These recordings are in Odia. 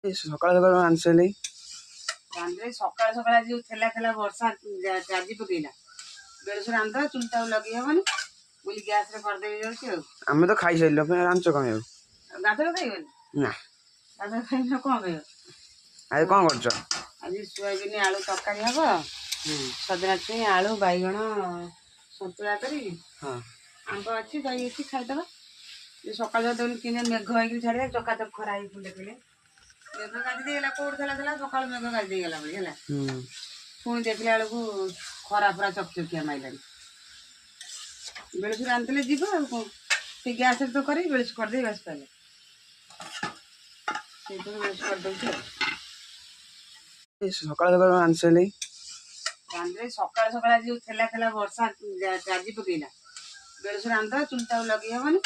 ସକାଳ ସକାଳ ଆଣିସାରିଲି ରାନ୍ଧିଲେ ସକାଳ ସକାଳ ଆଜି ଥିଲା ଥିଲା ବର୍ଷା ରାଜି ପକେଇଲା ବେଳସୁ ରାନ୍ଧ ଚୁଲିଟାକୁ ଲଗେଇ ହବନି ବୋଲି ଗ୍ୟାସରେ କରିଦେଇ ଯାଉଛି ଆଉ ଆମେ ତ ଖାଇସାରିଲୁ ଫେରେ ରାଞ୍ଚ କଣ ଆଉ ଗାଧର ଖାଇବନି ନା ଗାଧର ଖାଇଲେ କଣ ଖାଇବ ଆଜି କଣ କରୁଛ? ଆଜି ସୋୟାବିନ ଆଳୁ ତରକାରୀ ହବ ସଜନା ଛୁଇଁ ଆଳୁ ବାଇଗଣ ସନ୍ତୁଳା କରିବି ଆମ୍ବ ଅଛି ଦହି ଅଛି ଖାଇଦବା ସକାଳୁ ଦେଖୁନ କିনে ମେଘ ହେଇକି ଛାଡ଼ିଲା ଚକାଚକ ଖରା ହେଇକି ଫୁଣ୍ଡେ କଲେ ମେଘ ଗାଜି ଦେଇଗଲା କୋଉଠି ଥିଲା ସକାଳୁ ମେଘ ଗାଜି ଦେଇଗଲା ଭଳି ହେଲା ପୁଣି ଦେଖିଲା ବେଳକୁ ଖରା ପୁରା ଚକଚକିଆ ମାଇଲାଣି ବେଳସୁ ରାନ୍ଧିଲେ ଯିବ ଆଉ କଣ ସେ ଗ୍ୟାସରେ ତ କରିବି ବେଳସୁ କରିଦେଇ ବାସ ପାଇଲେ ସେଇଥିପାଇଁ ବେଳସୁ କରିଦେଉଛି ଆଉ ସକାଳ ସକାଳ ଆଣିସାରିଲି ରାନ୍ଧିଲେ ସକାଳ ସକାଳ ଆଜି ଥିଲା ଥିଲା ବର୍ଷା ରାଜି ପକେଇଲା ବେଳସୁ ରାନ୍ଧ ଚୁଲିଟାକୁ ଲଗେଇ ହବନି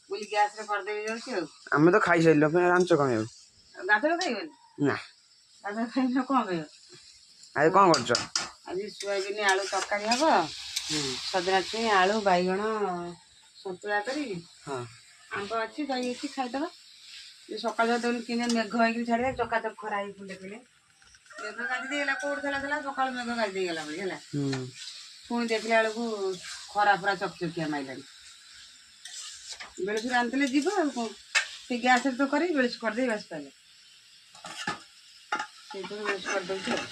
ବୋଲି ଗ୍ୟାସରେ କରିଦେଇ ଯାଉଛି ଆଉ ଆମେ ତ ଖାଇସାରିଲୁ ଫେରେ ରାଞ୍ଚ କଣ ଆଉ ଗାଧର ଖାଇବନି ନା ଗାଧର ଖାଇଲେ କଣ ଖାଇବ ଆଜି କଣ କରୁଛ? ଆଜି ସୋୟାବିନ ଆଳୁ ତରକାରୀ ହବ ସଜନା ଛୁଇଁ ଆଳୁ ବାଇଗଣ ସନ୍ତୁଳା କରିବି ଆମ୍ବ ଅଛି ଦହି ଅଛି ଖାଇଦବା ସକାଳୁ ଦେଖୁନ କିନେ ମେଘ ହେଇକି ଛାଡ଼ିଲା ଚକାଚକ ଖରା ହେଇକି ଫୁଣ୍ଡେ କଲେ ମେଘ ଗାଜି ଦେଇଗଲା କୋଉଠି ଥିଲା ସକାଳୁ ମେଘ ଗାଜି ଦେଇଗଲା ଭଳି ହେଲା ପୁଣି ଦେଖିଲା ବେଳକୁ ଖରା ପୁରା ଚକଚକିଆ ମାଇଲାଣି ବେଳସୁ ରାନ୍ଧିଲେ ଯିବ ଆଉ କଣ ସେ ଗ୍ୟାସରେ ତ କରିବି ବେଳସୁ କରିଦେଇ ବାସ ପାଇଲେ ସେଇଥିପାଇଁ ବେଳସୁ କରିଦେଉଛି ଆଉ